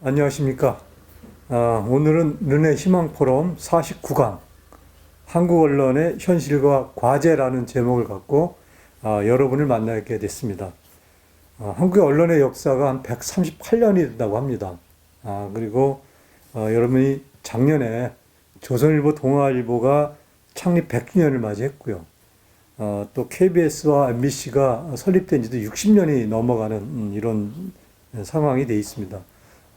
안녕하십니까. 오늘은 르네 희망 포럼 49강 한국 언론의 현실과 과제라는 제목을 갖고 여러분을 만나게 됐습니다. 한국의 언론의 역사가 한 138년이 된다고 합니다. 그리고 여러분이 작년에 조선일보, 동아일보가 창립 100주년을 맞이했고요. 또 KBS와 MBC가 설립된 지도 60년이 넘어가는 이런 상황이 되어 있습니다.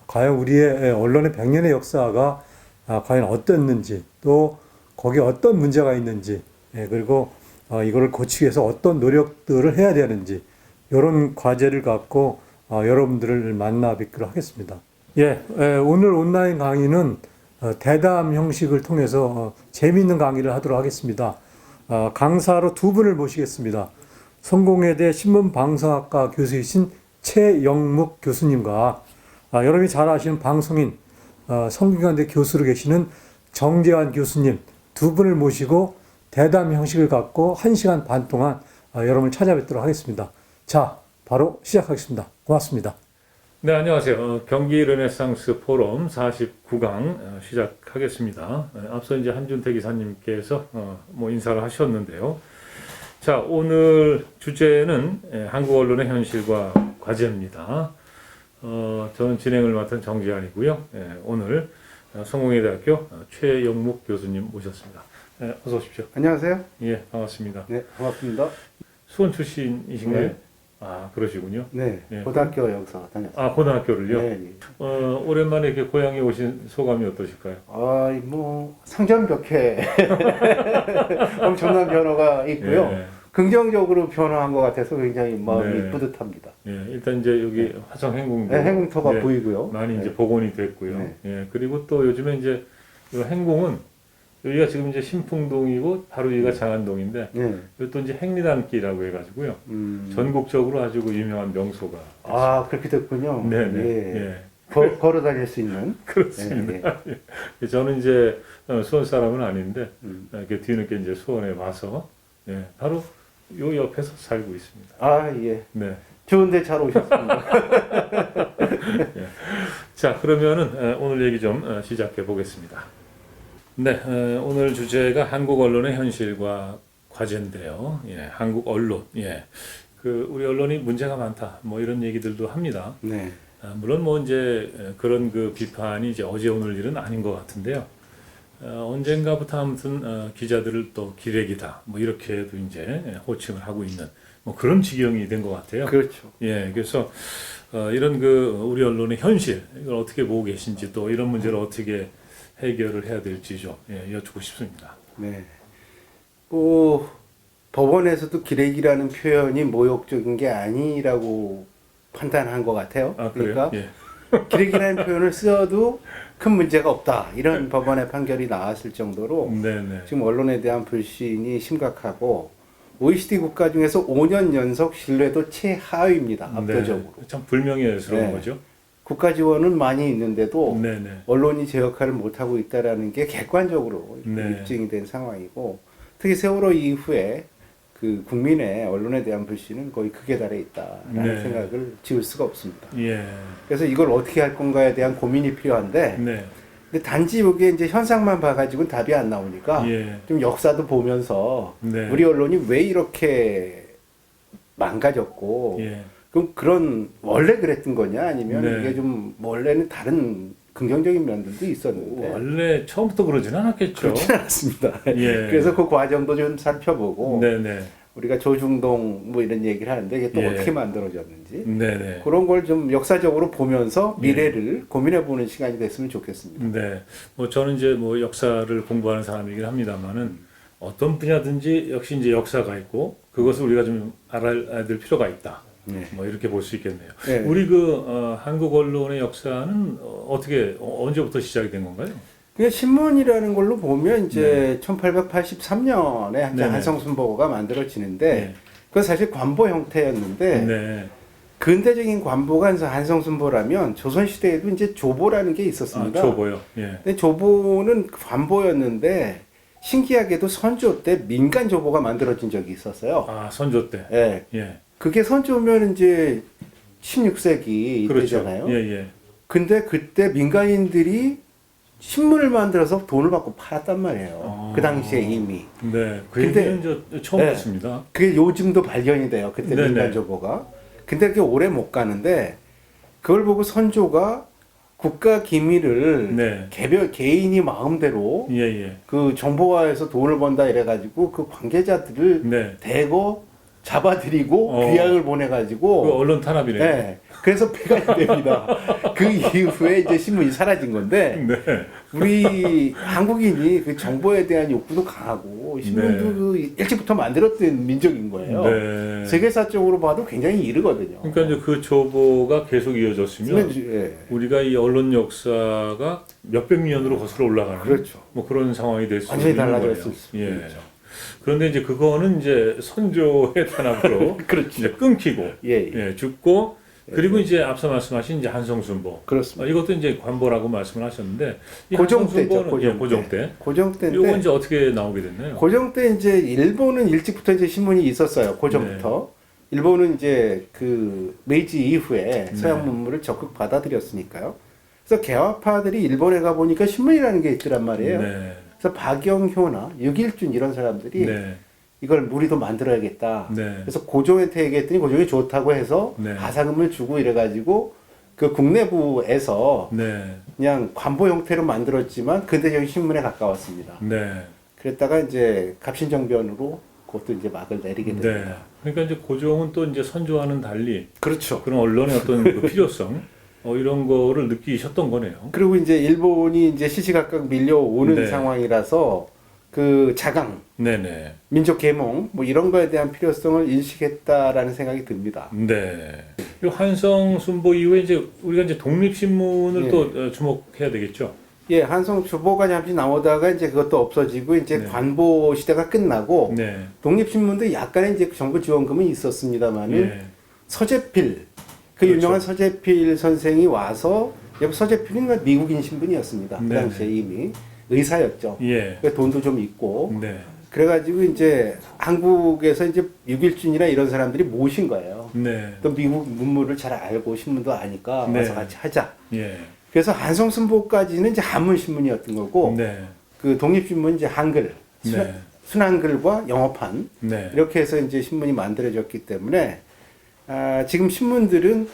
과연 우리의 언론의 100년의 역사가 과연 어땠는지, 또 거기에 어떤 문제가 있는지, 그리고 이거를 고치기 위해서 어떤 노력들을 해야 되는지, 이런 과제를 갖고 여러분들을 만나 뵙기로 하겠습니다. 오늘 온라인 강의는 대담 형식을 통해서 재미있는 강의를 하도록 하겠습니다. 강사로 두 분을 모시겠습니다. 성공회대 신문방송학과 교수이신 최영묵 교수님과 여러분이 잘 아시는 방송인 성균관대 교수로 계시는 정재환 교수님 두 분을 모시고 대담 형식을 갖고 1시간 반 동안 여러분을 찾아뵙도록 하겠습니다. 자, 바로 시작하겠습니다. 고맙습니다. 네, 안녕하세요. 경기 르네상스 포럼 49강 시작하겠습니다. 앞서 이제 한준태 기사님께서 인사를 하셨는데요. 자, 오늘 주제는 한국 언론의 현실과 과제입니다. 저는 진행을 맡은 정지환이고요. 오늘 성공회대학교 최영묵 교수님 모셨습니다. 어서 오십시오. 안녕하세요. 예, 반갑습니다. 네, 반갑습니다. 수원 출신이신가요? 네. 그러시군요. 네, 예. 고등학교 여기서 다녔어요. 고등학교를요? 네, 네. 오랜만에 이렇게 고향에 오신 소감이 어떠실까요? 상전벽해 엄청난 변화가 있고요. 예. 긍정적으로 변화한 것 같아서 굉장히 마음이 네. 뿌듯합니다. 예, 일단 이제 여기 화성 행궁도 네, 행궁터가 예, 보이고요. 많이 이제 네. 복원이 됐고요. 네. 예, 그리고 또 요즘에 이제 이 행궁은 여기가 지금 이제 신풍동이고 바로 여기가 장안동인데 네. 이것도 이제 행리단길이라고 해가지고요. 전국적으로 아주 그 유명한 명소가 그렇게 됐군요. 네네. 예. 예. 걸어 다닐 수 있는. 그렇습니다. 예, 예. 저는 이제 수원 사람은 아닌데 이렇게 뒤늦게 이제 수원에 와서 바로 요 옆에서 살고 있습니다. 예. 네. 좋은데 잘 오셨습니다. 예. 자, 그러면은 오늘 얘기 좀 시작해 보겠습니다. 네, 오늘 주제가 한국 언론의 현실과 과제인데요. 예, 한국 언론. 예. 우리 언론이 문제가 많다. 이런 얘기들도 합니다. 네. 물론 이제 그런 그 비판이 이제 어제 오늘 일은 아닌 것 같은데요. 언젠가부터 아무튼 기자들을 또 기레기다. 이렇게도 이제 호칭을 하고 있는 그런 지경이 된 것 같아요. 그렇죠. 예, 그래서 이런 우리 언론의 현실 이걸 어떻게 보고 계신지 또 이런 문제를 어떻게 해결을 해야 될지 좀 여쭙고 싶습니다. 네. 법원에서도 기레기라는 표현이 모욕적인 게 아니라고 판단한 것 같아요. 그래요? 그러니까 기레기라는 표현을 써도 큰 문제가 없다. 이런 법원의 판결이 나왔을 정도로 네네. 지금 언론에 대한 불신이 심각하고 OECD 국가 중에서 5년 연속 신뢰도 최하위입니다. 압도적으로. 네. 참 불명예스러운 네. 거죠. 국가 지원은 많이 있는데도 네네. 언론이 제 역할을 못하고 있다는 게 객관적으로 네. 입증이 된 상황이고 특히 세월호 이후에 그 국민의 언론에 대한 불신은 거의 극에 달해 있다라는 네. 생각을 지울 수가 없습니다. 예. 그래서 이걸 어떻게 할 건가에 대한 고민이 필요한데 네. 근데 단지 여기에 이제 현상만 봐가지고는 답이 안 나오니까 예. 좀 역사도 보면서 네. 우리 언론이 왜 이렇게 망가졌고 예. 그럼 그런 원래 그랬던 거냐 아니면 네. 이게 좀 원래는 다른 긍정적인 면들도 있었는데 원래 처음부터 그러진 않았겠죠. 그렇진 않았습니다. 예. 그래서 그 과정도 좀 살펴보고 네네. 우리가 조중동 이런 얘기를 하는데 이게 또 예. 어떻게 만들어졌는지 네네. 그런 걸 좀 역사적으로 보면서 예. 미래를 고민해보는 시간이 됐으면 좋겠습니다. 네. 저는 이제 역사를 공부하는 사람이긴 합니다만은 어떤 분야든지 역시 이제 역사가 있고 그것을 우리가 좀 알아야 될 필요가 있다. 네. 이렇게 볼 수 있겠네요. 네. 우리 한국 언론의 역사는 어떻게 언제부터 시작이 된 건가요? 그 신문이라는 걸로 보면 이제 1883년에 네네. 한성순보고가 만들어지는데 네. 그건 사실 관보 형태였는데 네. 근대적인 관보가 한성순보라면 조선시대에도 이제 조보라는 게 있었습니다. 조보요. 예. 근데 조보는 관보였는데 신기하게도 선조 때 민간 조보가 만들어진 적이 있었어요. 선조 때. 예. 예. 그게 선조면 이제 16세기 그렇죠. 이때잖아요. 예, 예. 근데 그때 민간인들이 신문을 만들어서 돈을 받고 팔았단 말이에요. 그 당시에 이미. 네. 그 근데- 얘기는 저 처음 네. 봤습니다. 그게 요즘도 발견이 돼요. 그때 네네. 민간조보가. 근데 그게 오래 못 가는데 그걸 보고 선조가 국가 기밀을 네. 개인이 마음대로 예, 예. 그 정보화해서 돈을 번다 이래가지고 그 관계자들을 네. 대거 잡아들이고 어. 귀양을 보내가지고 그 언론 탄압이네요. 네. 그래서 폐간이 됩니다. 그 이후에 이제 신문이 사라진 건데 네. 우리 한국인이 그 정보에 대한 욕구도 강하고 신문도 네. 그 일찍부터 만들었던 민족인 거예요. 네. 세계사적으로 봐도 굉장히 이르거든요. 그러니까 이제 그 조보가 계속 이어졌으면 예. 우리가 이 언론 역사가 몇백 년으로 거슬러 올라가는 그렇죠. 뭐 그런 상황이 될 수 완전히 있는 거예요. 달라졌을 수 예. 있죠. 그런데 이제 그거는 이제 선조의 탄압으로 그렇죠. 이제 끊기고 예. 예, 죽고 그리고 이제 앞서 말씀하신 이제 한성순보 그렇습니다. 이것도 이제 관보라고 말씀을 하셨는데 이 고종 때죠. 한성순보는 예, 고종 때. 고종 때인데 요건 이제 어떻게 나오게 됐나요? 고종 때 이제 일본은 일찍부터 이제 신문이 있었어요. 고종부터. 일본은 이제 그 메이지 이후에 서양 문물을 적극 받아들였으니까요. 그래서 개화파들이 일본에 가 보니까 신문이라는 게 있더란 말이에요. 네. 그래서 박영효나 육일준 이런 사람들이 네. 이걸 우리도 만들어야겠다. 네. 그래서 고종한테 얘기했더니 고종이 좋다고 해서 네. 가사금을 주고 이래가지고 그 국내부에서 네. 그냥 관보 형태로 만들었지만 근대적인 신문에 가까웠습니다. 네. 그랬다가 이제 갑신정변으로 그것도 이제 막을 내리게 네. 됩니다. 그러니까 이제 고종은 또 이제 선조와는 달리 그렇죠. 그런 언론의 어떤 그 필요성 이런 거를 느끼셨던 거네요. 그리고 이제 일본이 이제 시시각각 밀려오는 네. 상황이라서 그 자강, 네네. 민족 계몽 뭐 이런 거에 대한 필요성을 인식했다라는 생각이 듭니다. 네. 이 한성 순보 이후에 이제 우리가 이제 독립신문을 예. 또 주목해야 되겠죠. 예, 한성 주보가 잠시 나오다가 이제 그것도 없어지고 이제 네. 관보 시대가 끝나고 네. 독립신문도 약간의 이제 정부 지원금이 있었습니다만은 예. 서재필 그 그렇죠. 유명한 서재필 선생이 와서 서재필은 미국인 신분이었습니다. 그 네. 당시에 이미 의사였죠. 예. 그 돈도 좀 있고 네. 그래가지고 이제 한국에서 이제 육일준이나 이런 사람들이 모신 거예요. 네. 또 미국 문물을 잘 알고 신문도 아니까 네. 와서 같이 하자. 예. 그래서 한성순보까지는 이제 한문 신문이었던 거고 네. 그 독립신문 이제 한글 네. 순한글과 영어판 네. 이렇게 해서 이제 신문이 만들어졌기 때문에 지금 신문들은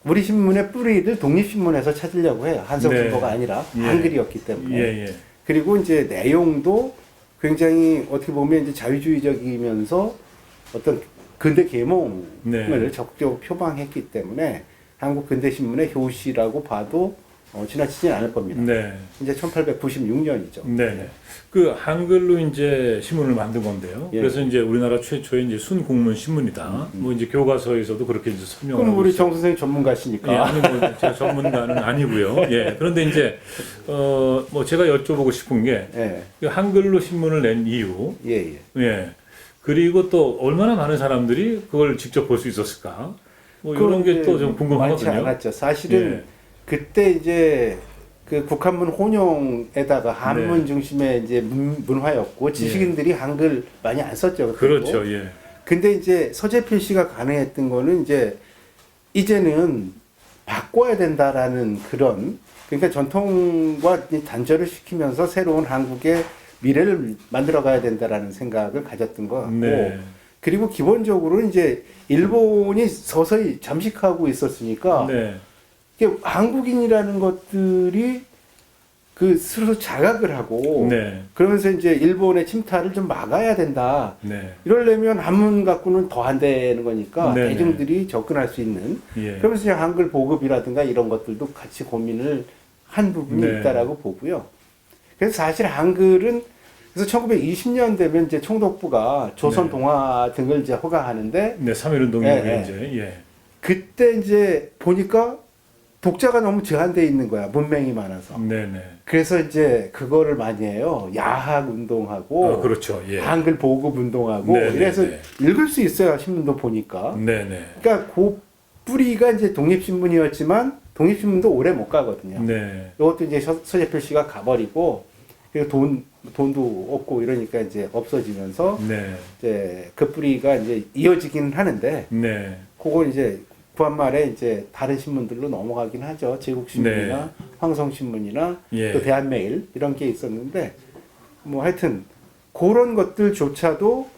우리 신문의 뿌리를 독립신문에서 찾으려고 해요. 한성순보가 네. 아니라 예. 한글이었기 때문에. 예. 예. 그리고 이제 내용도 굉장히 어떻게 보면 이제 자유주의적이면서 어떤 근대 계몽을 네. 적극적으로 표방했기 때문에 한국 근대신문의 효시라고 봐도 지나치진 않을 겁니다. 네. 이제 1896년이죠. 네. 그 한글로 이제 신문을 만든 건데요. 예. 그래서 이제 우리나라 최초의 이제 순국문 신문이다. 뭐 이제 교과서에서도 그렇게 이제 설명을 그럼 하고 우리 있어요. 정 선생님 전문가시니까. 예, 아니 뭐 제가 전문가는 아니고요. 예. 그런데 이제 뭐 제가 여쭤보고 싶은 게 예, 그 한글로 신문을 낸 이유, 예, 예. 예. 그리고 또 얼마나 많은 사람들이 그걸 직접 볼 수 있었을까? 뭐 이런 게 또 좀 많지 궁금하거든요. 않았죠. 사실은 예. 그때 이제 그 국한문 혼용에다가 한문 네. 중심의 이제 문화였고 지식인들이 한글 많이 안 썼죠. 그때도. 그렇죠. 예. 근데 이제 서재 필시가 가능했던 거는 이제 이제는 바꿔야 된다라는 그런 그러니까 전통과 단절을 시키면서 새로운 한국의 미래를 만들어 가야 된다라는 생각을 가졌던 것 같고 네. 그리고 기본적으로 이제 일본이 서서히 잠식하고 있었으니까 네. 이게 한국인이라는 것들이 그 스스로 자각을 하고 네. 그러면서 이제 일본의 침탈을 좀 막아야 된다. 네. 이러려면 한문 갖고는 더 안 되는 거니까 네네. 대중들이 접근할 수 있는 예. 그러면서 이제 한글 보급이라든가 이런 것들도 같이 고민을 한 부분이 네. 있다라고 보고요. 그래서 사실 한글은 그래서 1920년 되면 이제 총독부가 조선 네. 동화 등을 이제 허가하는데 네, 3.1 운동 예, 이후에 예. 이제 예. 그때 이제 보니까 독자가 너무 제한돼 있는 거야. 문맹이 많아서. 네, 네. 그래서 이제 그거를 많이 해요. 야학 운동하고 그렇죠. 예. 한글 보급 운동하고 네, 이래서 네, 읽을 수 있어요. 신문도 보니까. 네, 네. 그러니까 그 뿌리가 이제 독립신문이었지만 독립신문도 오래 못 가거든요. 네. 이것도 이제 서재필 씨가 가버리고 그리고 돈도 없고 이러니까 이제 없어지면서 네. 이제 그 뿌리가 이제 이어지긴 하는데 네. 그걸 이제 구한말에 이제 다른 신문들로 넘어가긴 하죠. 제국신문이나 네. 황성신문이나 예. 또 대한매일 이런 게 있었는데 뭐 하여튼 그런 것들조차도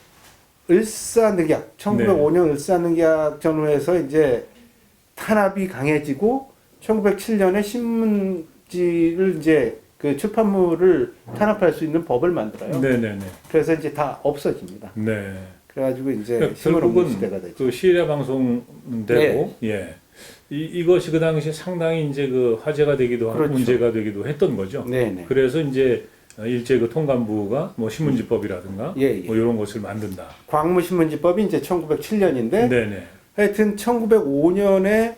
을사늑약 1905년 을사늑약 전후에서 이제 탄압이 강해지고 1907년에 신문지를 이제 그 출판물을 탄압할 수 있는 법을 만들어요. 네네네. 그래서 이제 다 없어집니다. 네. 그래가지고 이제 그러니까 신문 없는 결국은 시대가 되죠. 그 시리아 방송되고 예. 이것이 그 당시 상당히 이제 그 화제가 되기도 하고 그렇죠. 문제가 되기도 했던 거죠. 네네. 그래서 이제 일제 그 통감부가 뭐 신문지법이라든가 예, 예. 뭐 이런 것을 만든다. 광무신문지법이 이제 1907년인데 네네. 하여튼 1905년에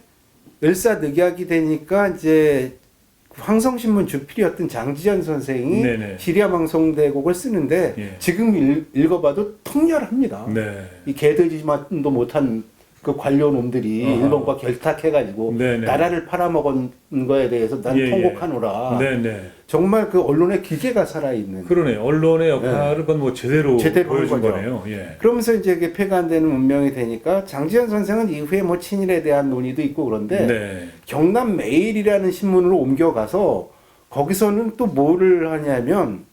을사늑약이 되니까 이제 황성신문 주필이었던 장지현 선생이 네네. 시리아 방송대곡을 쓰는데 예. 지금 읽어봐도 통렬합니다. 네. 이 개돼지만도 못한 그 관료놈들이 아하. 일본과 결탁해가지고 네네. 나라를 팔아먹은 거에 대해서 난 예, 예. 통곡하노라. 네네. 정말 그 언론의 기계가 살아있는. 그러네. 언론의 역할을 그건 뭐 제대로 제대로 한 보여준 거죠. 거네요. 예. 그러면서 이제 이게 폐간되는 운명이 되니까 장지현 선생은 이후에 뭐 친일에 대한 논의도 있고 그런데 네. 경남 메일이라는 신문으로 옮겨가서 거기서는 또 뭐를 하냐면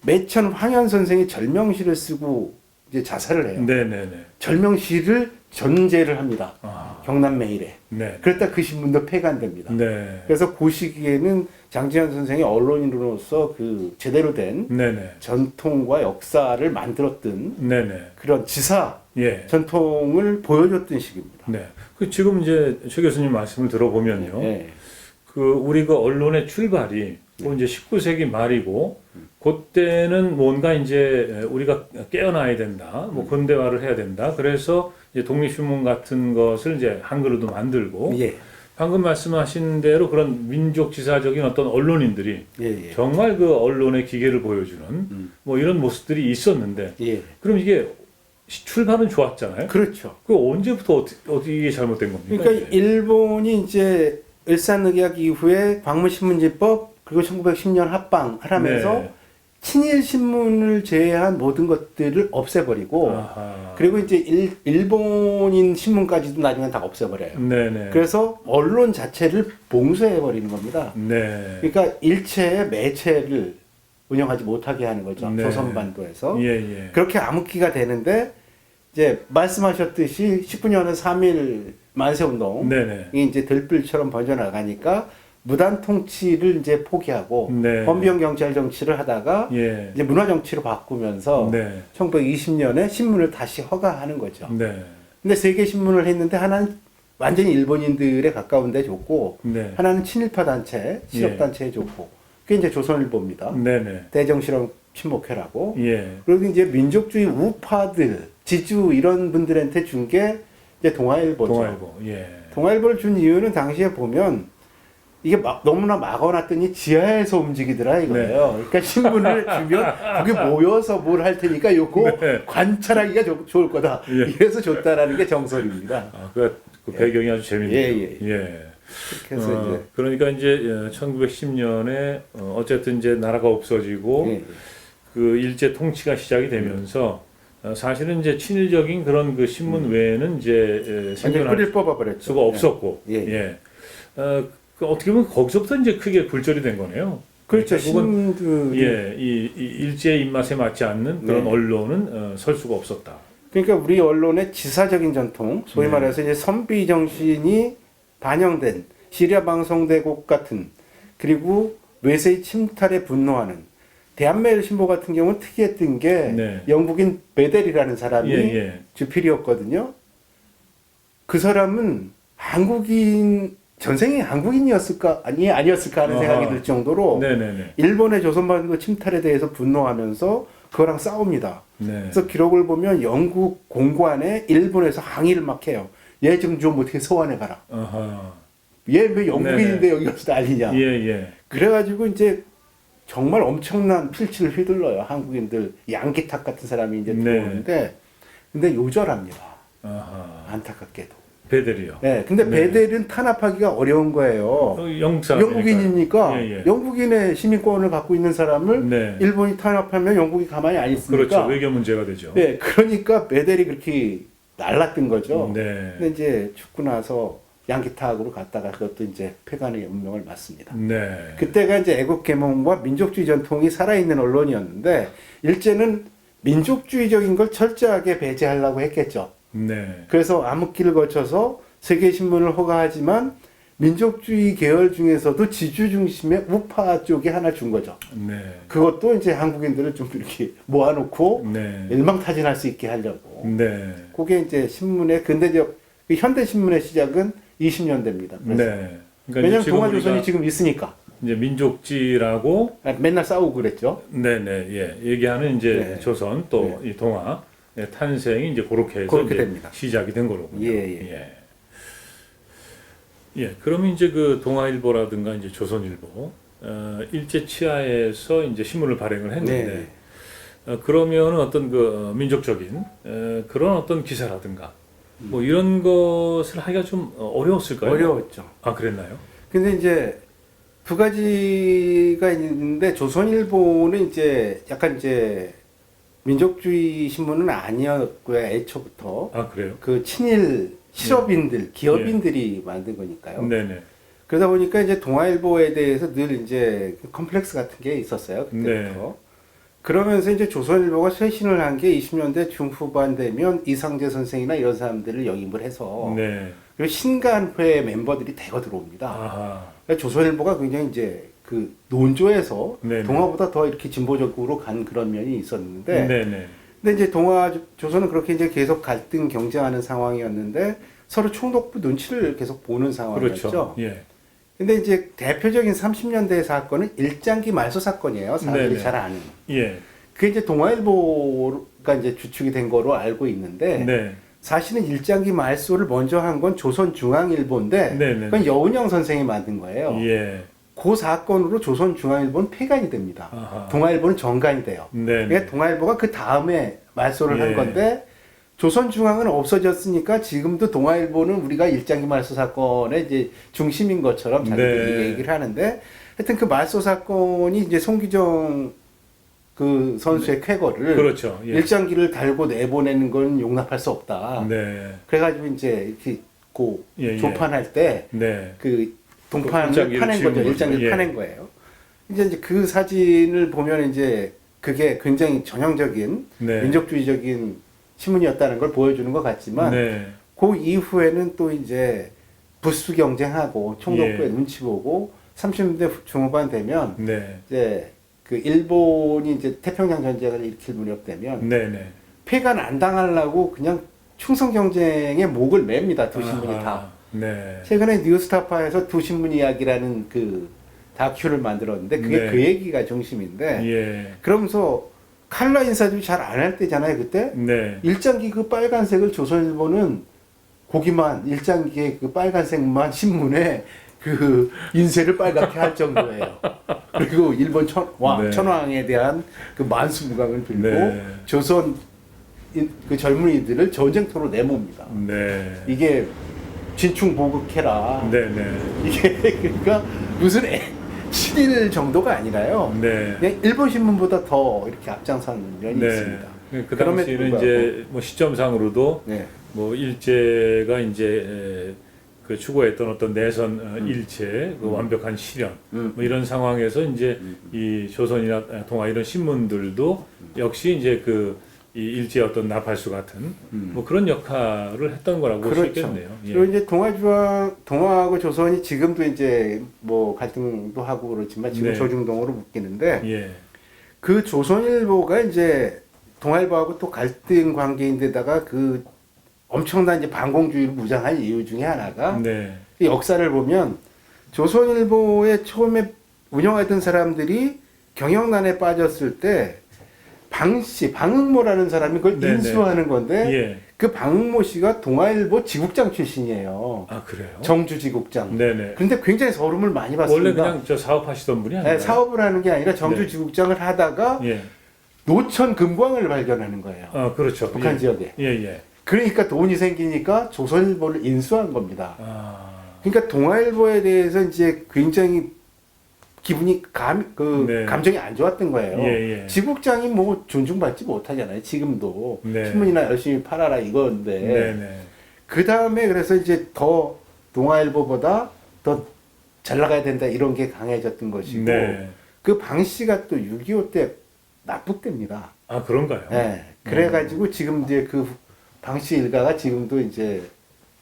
매천 황현 선생이 절명시를 쓰고 이제 자살을 해요. 네네네. 절명시를 전제를 합니다. 아. 경남 메일에. 네. 그랬다 그 신문도 폐간됩니다. 네. 그래서 그 시기에는 장지현 선생이 언론인으로서 그 제대로 된 네네. 전통과 역사를 만들었던 네네. 그런 지사 예. 전통을 보여줬던 시기입니다. 네. 그 지금 이제 최 교수님 말씀을 들어보면요. 예. 그 우리가 언론의 출발이 뭐 이제 19세기 말이고 그때는 뭔가 이제 우리가 깨어나야 된다. 뭐 근대화를 해야 된다. 그래서 이제 독립신문 같은 것을 이제 한글로도 만들고 예. 방금 말씀하신 대로 그런 민족 지사적인 어떤 언론인들이 예. 예. 정말 그 언론의 기계를 보여주는 뭐 이런 모습들이 있었는데 예. 그럼 이게 출발은 좋았잖아요. 그렇죠. 그 언제부터 어떻게 이게 잘못된 겁니까? 그러니까 이게? 일본이 이제 을사늑약 이후에 광무신문지법 그리고 1910년 합방을 하면서 네. 친일 신문을 제외한 모든 것들을 없애버리고 아하. 그리고 이제 일본인 신문까지도 나중에 다 없애버려요. 네네. 그래서 언론 자체를 봉쇄해버리는 겁니다. 네. 그러니까 일체의 매체를 운영하지 못하게 하는 거죠. 네. 조선반도에서. 예. 그렇게 암흑기가 되는데 이제 말씀하셨듯이 19년은 3.1 만세운동이 네네. 이제 들불처럼 번져나가니까 무단 통치를 이제 포기하고 네. 헌병 경찰 정치를 하다가 예. 이제 문화 정치로 바꾸면서 네. 1920년에 신문을 다시 허가하는 거죠. 네. 근데 세 개 신문을 했는데 하나는 완전히 일본인들에 가까운 데 줬고 네. 하나는 친일파 단체, 실업 단체에 줬고 그게 이제 조선일보입니다. 네네. 대정실험 친목회라고. 예. 그리고 이제 민족주의 우파들, 지주 이런 분들한테 준 게 이제 동아일보죠. 동아일보. 예. 동아일보를 준 이유는 당시에 보면 이게 너무나 막아놨더니 지하에서 움직이더라 이거예요. 그러니까 신문을 주면 거기 모여서 뭘 할 테니까 요거 네. 관찰하기가 좋을 거다. 예. 이래서 줬다라는 게 정설입니다. 아, 그 배경이 아주 재밌네요. 예. 그래서 이제 그러니까 이제 1910년에 어쨌든 이제 나라가 없어지고 예. 그 일제 통치가 시작이 되면서 사실은 이제 친일적인 그런 그 신문 외에는 이제 완전 생존할 뿌리를 뽑아버렸죠. 수가 없었고, 예. 예. 그 어떻게 보면 거기서부터 이제 크게 굴절이 된 거네요. 그렇죠. 결국은 신문들이 예, 이 일제의 입맛에 맞지 않는 그런 네. 언론은 설 수가 없었다. 그러니까 우리 언론의 지사적인 전통, 소위 네. 말해서 이제 선비 정신이 반영된 시리아 방송대국 같은 그리고 외세의 침탈에 분노하는 대한매일 신보 같은 경우는 특이했던 게 네. 영국인 베델이라는 사람이 예. 주필이었거든요. 그 사람은 한국인 전생이 한국인이었을까 아니었을까 하는 생각이 들 정도로 네네네. 일본의 조선반도 침탈에 대해서 분노하면서 그거랑 싸웁니다. 네. 그래서 기록을 보면 영국 공관에 일본에서 항의를 막 해요. 얘 좀 어떻게 소환해 가라. 아하. 얘 왜 영국인인데 여기 와서 난리냐. 예. 그래가지고 이제 정말 엄청난 필치를 휘둘러요. 한국인들 양기탁 같은 사람이 이제 네. 들어오는데 근데 요절합니다. 아하. 안타깝게도. 베델이요. 네, 근데 네. 베델은 탄압하기가 어려운 거예요. 영국 사람. 영국인이니까 예. 영국인의 시민권을 갖고 있는 사람을 네. 일본이 탄압하면 영국이 가만히 안 있으니까. 그렇죠. 외교 문제가 되죠. 네, 그러니까 베델이 그렇게 날랐던 거죠. 네. 근데 이제 죽고 나서 양기 타락으로 갔다가 그것도 이제 폐간의 운명을 맞습니다. 네. 그때가 이제 애국 계몽과 민족주의 전통이 살아있는 언론이었는데 일제는 민족주의적인 걸 철저하게 배제하려고 했겠죠. 네. 그래서 암흑기를 거쳐서 세계 신문을 허가하지만 민족주의 계열 중에서도 지주 중심의 우파 쪽에 하나 준 거죠. 네. 그것도 이제 한국인들을 좀 이렇게 모아놓고 네. 일망타진할 수 있게 하려고. 네. 그게 이제 신문의 근대적 그 현대 신문의 시작은 20년대입니다. 네. 왜냐하면 지금 동아조선이 우리가 지금 있으니까 이제 민족지라고 맨날 싸우고 그랬죠. 네네 예 얘기하는 이제 네. 조선 또 이 동아 예, 탄생이 이제 그렇게 해서 그렇게 이제 됩니다. 시작이 된 거로군요. 예. 예. 예, 그러면 이제 그 동아일보라든가 이제 조선일보 일제 치하에서 이제 신문을 발행을 했는데 그러면 어떤 그 민족적인 그런 어떤 기사라든가 뭐 이런 것을 하기가 좀 어려웠을까요? 어려웠죠. 아 그랬나요? 근데 이제 두 가지가 있는데 조선일보는 이제 약간 이제 민족주의 신문은 아니었고요. 애초부터 아 그래요? 그 친일 실업인들, 기업인들이 만든 거니까요. 네네. 그러다 보니까 이제 동아일보에 대해서 늘 이제 컴플렉스 같은 게 있었어요. 그때부터. 그러면서 이제 조선일보가 쇄신을 한 게 20년대 중후반 되면 이상재 선생이나 이런 사람들을 영입을 해서 네. 그리고 신간회 멤버들이 대거 들어옵니다. 아하. 그러니까 조선일보가 굉장히 이제 그 논조에서 네네. 동아보다 더 이렇게 진보적으로 간 그런 면이 있었는데 네네. 근데 이제 조선은 그렇게 이제 계속 갈등 경쟁하는 상황이었는데 서로 총독부 눈치를 계속 보는 상황이었죠. 그렇죠. 예. 근데 이제 대표적인 30년대 사건은 일장기 말소 사건이에요. 사람들이 네네. 잘 아는. 예. 그게 이제 동아일보가 이제 주축이 된 거로 알고 있는데 네. 사실은 일장기 말소를 먼저 한 건 조선중앙일보인데 네네. 그건 여운형 선생이 만든 거예요. 예. 그 사건으로 조선중앙일보는 폐간이 됩니다. 아하. 동아일보는 정간이 돼요. 네. 그러니까 동아일보가 그 다음에 말소를 예. 한 건데 조선중앙은 없어졌으니까 지금도 동아일보는 우리가 일장기 말소 사건의 이제 중심인 것처럼 자기들이 네. 얘기를 하는데 하여튼 그 말소 사건이 이제 송기정 그 선수의 쾌거를 그렇죠. 예. 일장기를 달고 내보내는 건 용납할 수 없다. 네. 그래가지고 이제 이렇게 고 예, 예. 조판할 때 네. 그 동판을 일장기를 파낸 지운 거죠. 거죠. 일장기를 예. 파낸 거예요. 이제 그 사진을 보면 이제 그게 굉장히 전형적인 네. 민족주의적인 신문이었다는 걸 보여주는 것 같지만 네. 그 이후에는 또 이제 부수 경쟁하고 총독부의 예. 눈치 보고 30년대 중후반 되면 네. 이제 그 일본이 이제 태평양 전쟁을 일으킬 무렵 되면 네. 네. 폐간 안 당하려고 그냥 충성 경쟁에 목을 맵니다. 두 신문이 아하. 다. 네. 최근에 뉴스타파에서 두 신문 이야기라는 그 다큐를 만들었는데 그게 네. 그 얘기가 중심인데 예. 그러면서 칼라 인사도 잘 안 할 때잖아요 그때 네. 일장기 그 빨간색을 조선일보는 거기만 일장기의 그 빨간색만 신문에 그 인쇄를 빨갛게 할 정도예요. 그리고 일본 네. 천황에 대한 그 만수무강을 빌고 네. 조선 그 젊은이들을 전쟁터로 내몹니다. 네. 이게 진충 보극해라. 네. 네. 이게 그러니까 무슨 친일 정도가 아니라요. 네. 그냥 일본 신문보다 더 이렇게 앞장선 면이 있습니다. 그 그럼에도 당시에는 불구하고. 이제 뭐 시점상으로도 네. 뭐 일제가 이제 그 추구했던 어떤 내선 일체 그 완벽한 실현 뭐 이런 상황에서 이제 이 조선이나 동아 이런 신문들도 역시 이제 그 이 일제의 어떤 나팔수 같은 뭐 그런 역할을 했던 거라고 볼 수 그렇죠. 있겠네요. 예. 그리고 이제 동아하고 조선이 지금도 이제 뭐 갈등도 하고 그렇지만 지금 네. 조중동으로 묶이는데 예. 그 조선일보가 이제 동아일보하고 또 갈등 관계인데다가 그 엄청난 이제 반공주의를 무장한 이유 중에 하나가 네. 이 역사를 보면 조선일보에 처음에 운영하던 사람들이 경영난에 빠졌을 때 방응모라는 사람이 그걸 네네. 인수하는 건데 예. 그 방응모 씨가 동아일보 지국장 출신이에요. 아 그래요? 정주 지국장. 네네. 그런데 굉장히 서름을 많이 받습니다. 원래 그냥 저 사업하시던 분이 아니에요? 네, 사업을 하는 게 아니라 정주 네. 지국장을 하다가 예. 노천 금광을 발견하는 거예요. 아 그렇죠. 북한 예. 지역에. 예 예. 그러니까 돈이 생기니까 조선일보를 인수한 겁니다. 아. 그러니까 동아일보에 대해서 이제 굉장히 기분이 네. 감정이 안 좋았던 거예요. 예, 예. 지국장이 뭐 존중받지 못하잖아요. 지금도 네. 신문이나 열심히 팔아라 이건데 네네. 그 다음에 그래서 이제 더 동아일보보다 더 잘 나가야 된다 이런 게 강해졌던 것이고 네. 그 방 씨가 또 6.25 때 납북됩니다. 아 그런가요? 네. 그래가지고 지금 이제 그 방 씨 일가가 지금도 이제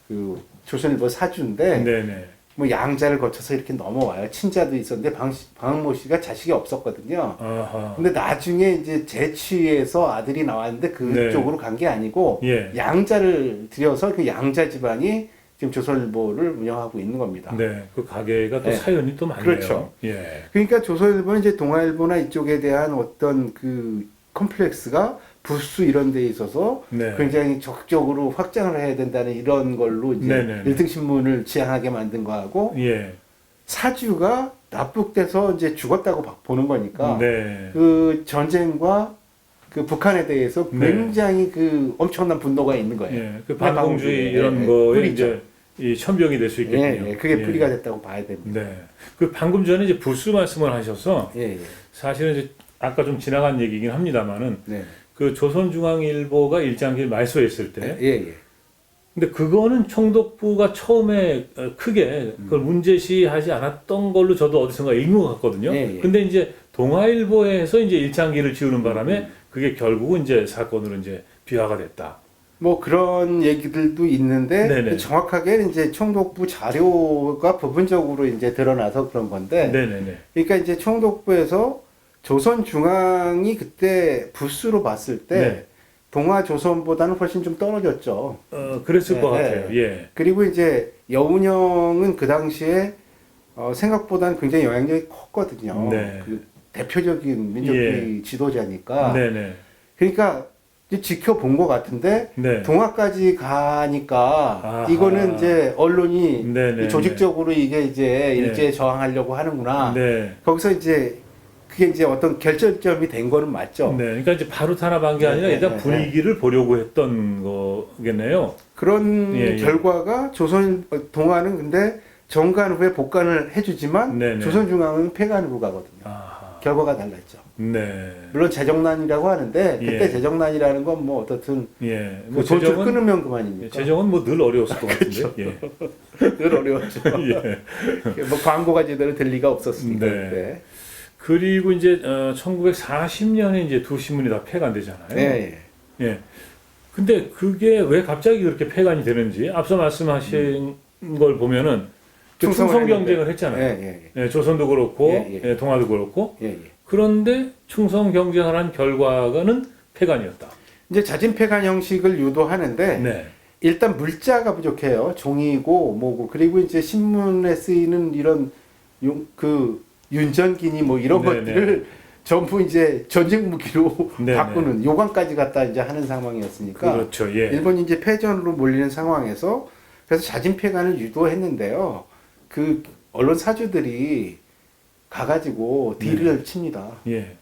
그 조선일보 사주인데 네네. 뭐 양자를 거쳐서 이렇게 넘어와요. 친자도 있었는데 방모 씨가 자식이 없었거든요. 아하. 근데 나중에 이제 재취해서 아들이 나왔는데 그쪽으로 간 게 아니고 예. 양자를 들여서 그 양자 집안이 지금 조선일보를 운영하고 있는 겁니다. 네. 그 가게가 또 네. 사연이 또 많네요. 그렇죠. 예. 그러니까 조선일보는 이제 동아일보나 이쪽에 대한 어떤 그 컴플렉스가 부수 이런 데 있어서 네. 굉장히 적극적으로 확장을 해야 된다는 이런 걸로 이제 네네네. 1등 신문을 지향하게 만든 거하고 예. 사주가 납북돼서 이제 죽었다고 보는 거니까 네. 그 전쟁과 그 북한에 대해서 네. 굉장히 그 엄청난 분노가 있는 거예요. 예. 그 그게 반공주의 반공주의, 이런 예, 거에 뿌리죠. 이제 이 천병이 될 수 있겠군요. 예, 예, 그게 예. 뿌리가 됐다고 봐야 됩니다. 네. 그 방금 전에 이제 부수 말씀을 하셔서 예, 예. 사실은 이제 아까 좀 지나간 얘기긴 합니다만은 네. 그 조선중앙일보가 일장기를 말소했을 때 예, 예. 근데 그거는 총독부가 처음에 크게 그걸 문제시하지 않았던 걸로 저도 어디선가 읽은 것 같거든요. 예, 예. 근데 이제 동아일보에서 이제 일장기를 지우는 바람에 그게 결국은 이제 사건으로 이제 비화가 됐다. 뭐 그런 얘기들도 있는데 네네. 정확하게 이제 총독부 자료가 부분적으로 이제 드러나서 그런 건데 네네네. 그러니까 이제 총독부에서 조선중앙이 그때 부수로 봤을 때 네. 동아조선보다는 훨씬 좀 떨어졌죠. 그랬을 네, 것 네. 같아요. 예. 그리고 이제 여운형은 그 당시에 생각보다는 굉장히 영향력이 컸거든요. 네. 그 대표적인 민족주의 지도자니까. 네네. 그러니까 이제 지켜본 것 같은데 네. 동아까지 가니까 아하. 이거는 이제 언론이 네네. 조직적으로 이게 이제 네. 일제에 저항하려고 하는구나. 네. 거기서 이제 그게 이제 어떤 결절점이 된 거는 맞죠. 네. 그러니까 이제 바로 탄압한 게 네, 아니라 네, 일단 네, 분위기를 보려고 했던 거겠네요. 그런 예, 예. 결과가 조선 동아는 근데 정관 후에 복관을 해주지만 네네. 조선중앙은 폐관으로 가거든요. 아하. 결과가 달랐죠. 네. 물론 재정난이라고 하는데 그때 예. 재정난이라는 건 뭐 어떻든 예. 그 돈줄 재정은 끊으면 그만이니까. 재정은 뭐 늘 어려웠을 것 같은데. 예. 늘 어려웠죠. 예. 뭐 광고가 제대로 될 리가 없었으니까. 네. 그때. 그리고 이제 1940년에 이제 두 신문이 다 폐간되잖아요. 예, 예. 예. 근데 그게 왜 갑자기 그렇게 폐간이 되는지 앞서 말씀하신 걸 보면은 충성을 충성 경쟁을 했는데. 했잖아요. 예, 예, 예, 조선도 그렇고 예, 예. 동아도 그렇고 예, 예. 그런데 충성 경쟁을 한 결과는 폐간이었다. 이제 자진 폐간 형식을 유도하는데 네. 일단 물자가 부족해요. 종이고 뭐고 그리고 이제 신문에 쓰이는 이런 그 윤전기니 뭐 이런 네네. 것들을 전부 이제 전쟁 무기로 네네. 바꾸는 요강까지 갖다 이제 하는 상황이었으니까 그렇죠. 예. 일본이 이제 패전으로 몰리는 상황에서 그래서 자진 폐간을 유도했는데요. 그 언론 사주들이 가가지고 딜을 칩니다. 예.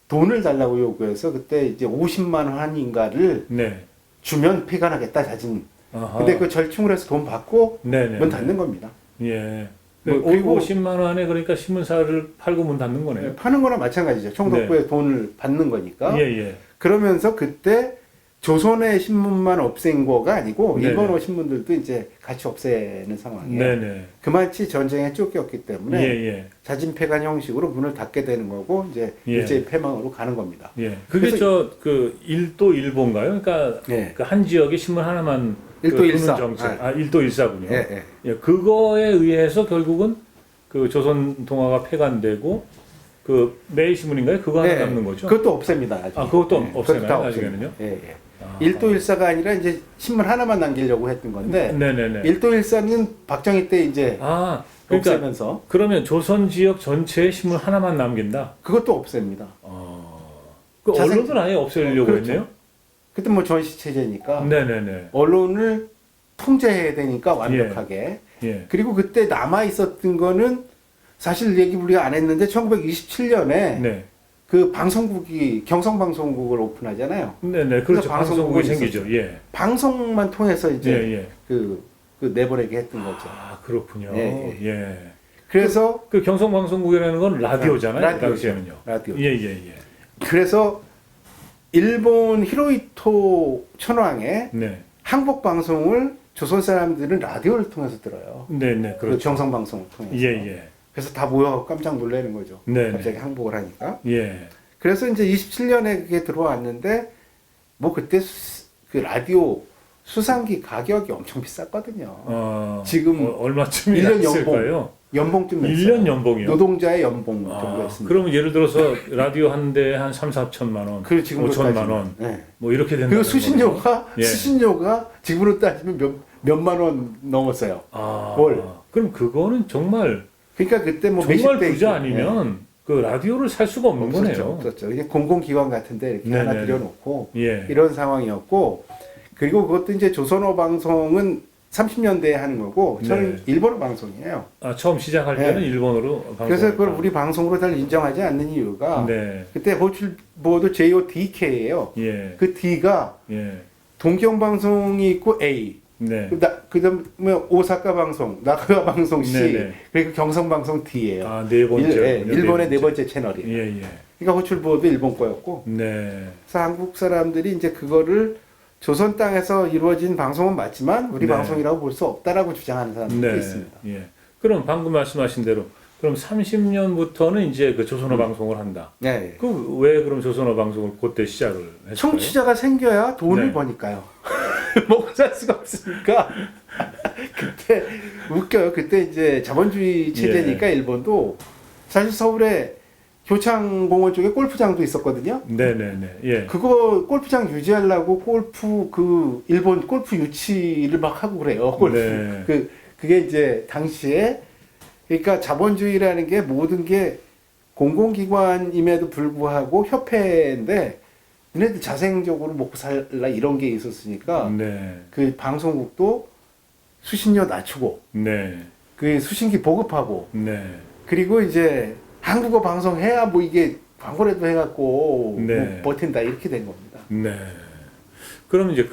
돈을 달라고 요구해서 그때 이제 50만 원인가를 네. 주면 폐간하겠다 자진. 아하. 근데 그 절충을 해서 돈 받고 네네. 문 닫는 겁니다. 예. 뭐, 뭐 그리고- 50만 원에 그러니까 신문사를 팔고 문 닫는 거네요. 파는 거나 마찬가지죠. 총독부에 돈을 받는 거니까. 예, 예. 그러면서 그때 조선의 신문만 없앤 거가 아니고 네네. 일본어 신문들도 이제 같이 없애는 상황이에요. 네네. 그만치 전쟁에 쫓겼기 때문에 예, 예. 자진 폐간 형식으로 문을 닫게 되는 거고 이제 예. 일제히 패망으로 가는 겁니다. 예. 그게 그래서- 저 그 일도 일본가요? 그러니까 예. 그 한 지역에 신문 하나만 일도 그 일사. 두는 정책. 아. 일도 일사군요. 예, 예. 예, 그거에 의해서 결국은 그 조선 동화가 폐간되고 그 매일 신문인가요? 그거 하나 네, 남는 거죠? 그것도 없앱니다. 나중에. 아, 그것도 네, 없애나요, 그것도 다 나중에는요? 없앱니다. 예, 예. 아. 일도일사가 아니라 이제 신문 하나만 남기려고 했던 건데 네네네. 일도일사는 박정희 때 이제 아, 그러니까 없애면서 그러면 조선 지역 전체에 신문 하나만 남긴다. 그것도 없앱니다. 그 자생- 언론은 아예 없애려고 그렇죠. 했네요. 그때 뭐 전시 체제니까 네네네. 언론을 통제해야 되니까 완벽하게. 예. 그리고 그때 남아 있었던 거는 사실 얘기 우리가 안 했는데 1927년에 네. 그 방송국이 경성방송국을 오픈하잖아요. 네네. 그렇죠. 그래서 방송국이 방송국이 생기죠. 예. 방송만 통해서 이제 예, 예. 그 내보내게 했던 거죠. 아, 그렇군요. 예, 예. 그래서 그 경성방송국이라는 건 라디오잖아요. 그 라디오죠. 당시에는요. 라디오. 예, 예, 예. 그래서 일본 히로히토 천황의 네. 항복 방송을 조선 사람들은 라디오를 통해서 들어요. 네네, 그 그렇죠. 경성방송을 통해서. 예. 그래서 다 모여서 깜짝 놀라는 거죠. 네네. 갑자기 항복을 하니까. 예. 그래서 이제 27년에 그게 들어왔는데 뭐 그때 그 라디오 수상기 가격이 엄청 비쌌거든요. 지금 얼마쯤이 1년 있을까요? 연봉쯤 냈어요. 1년 연봉이요? 노동자의 연봉 정도였습니다. 그러면 예를 들어서 라디오 한 대에 한 3, 4천만 원, 그리고 지금 5천만 원, 네. 뭐 이렇게 된다. 그리고 수신료가 예. 수신료가 지금으로 따지면 몇만 원 넘었어요. 월. 그럼 그거는 정말 그러니까 그때 뭐 정말 몇십 대 부자 있고, 아니면 그 라디오를 살 수가 없는 거네요. 없었죠. 그냥 공공기관 같은데 이렇게 네네. 하나 들여놓고 예. 이런 상황이었고, 그리고 그것도 이제 조선어 방송은 30년대에 하는 거고 저는 네. 일본어 방송이에요. 처음 시작할 때는 네. 일본어로 방송. 그래서 그걸 우리 방송으로 잘 인정하지 않는 이유가 네. 그때 호출보도 JODK예요. 예. 그 D가 예. 동경방송이 있고 A, 네. 그다음에 오사카 방송, 나고야 방송 C, 네네. 그리고 경성 방송 D예요. 네 번째. 일본의 네 번째 채널이에요. 예. 그러니까 호출보도 일본 거였고, 네. 그래서 한국 사람들이 이제 그거를 조선 땅에서 이루어진 방송은 맞지만 우리 네. 방송이라고 볼 수 없다라고 주장하는 사람들이 네. 있습니다. 예. 그럼 방금 말씀하신 대로 그럼 30년부터는 이제 그 조선어 방송을 한다. 네. 그 왜 그럼 조선어 방송을 그때 시작을 했어요? 청취자가 생겨야 돈을 네. 버니까요. 먹고 살 수가 없으니까. 그때 웃겨요. 그때 이제 자본주의 체제니까 일본도 사실 서울에 효창공원 쪽에 골프장도 있었거든요. 네네네. 예. 그거 골프장 유지하려고 일본 골프 유치를 막 하고 그래요. 골프. 네. 그게 이제 당시에 그러니까 자본주의라는 게 모든 게 공공기관임에도 불구하고 협회인데 얘네들 자생적으로 먹고 살라 이런 게 있었으니까 네. 그 방송국도 수신료 낮추고 네. 그 수신기 보급하고 네. 그리고 이제 한국어 방송해야 뭐 이게 광고라도 해갖고 네. 뭐 버틴다 이렇게 된 겁니다. 네. 그럼 이제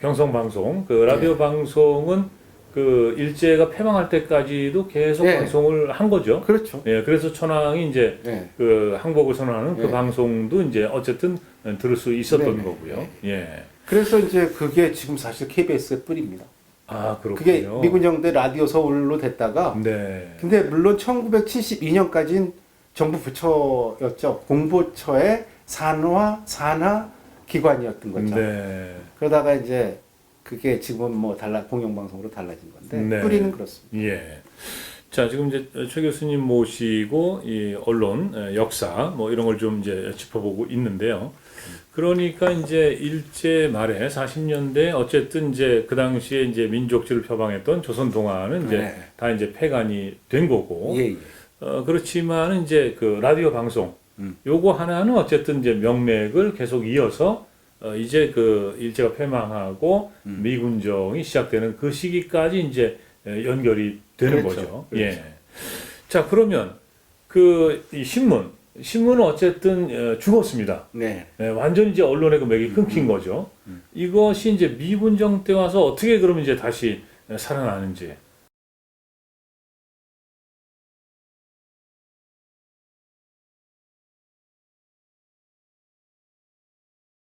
경성 방송, 그 라디오 네. 방송은 그 일제가 패망할 때까지도 계속 네. 방송을 한 거죠. 그렇죠. 예, 그래서 천황이 이제 네. 그 항복을 선언하는 그 네. 방송도 이제 어쨌든 들을 수 있었던 네. 거고요. 예. 그래서 이제 그게 지금 사실 KBS의 뿌리입니다. 그렇군요. 그게 미군정대 라디오 서울로 됐다가 네. 근데 물론 1972년까지는 정부 부처였죠. 공보처의 산하 기관이었던 거죠. 네. 그러다가 이제 그게 지금은 뭐 공영방송으로 달라진 건데 네. 뿌리는 그렇습니다. 예. 자, 지금 이제 최 교수님 모시고 이 언론, 역사 뭐 이런 걸 좀 이제 짚어보고 있는데요. 그러니까 이제 일제 말에 40년대 어쨌든 이제 그 당시에 이제 민족주의를 표방했던 조선 동아는 이제 네. 다 이제 폐간이 된 거고. 예. 그렇지만 이제 그 라디오 방송 요거 하나는 어쨌든 이제 명맥을 계속 이어서 이제 그 일제가 패망하고 미군정이 시작되는 그 시기까지 이제 연결이 되는 그렇죠. 거죠. 그렇죠. 예. 자, 그러면 이 신문은 어쨌든 죽었습니다. 네. 완전히 이제 언론의 그 맥이 끊긴 거죠. 이것이 이제 미군정 때 와서 어떻게 그러면 이제 다시 살아나는지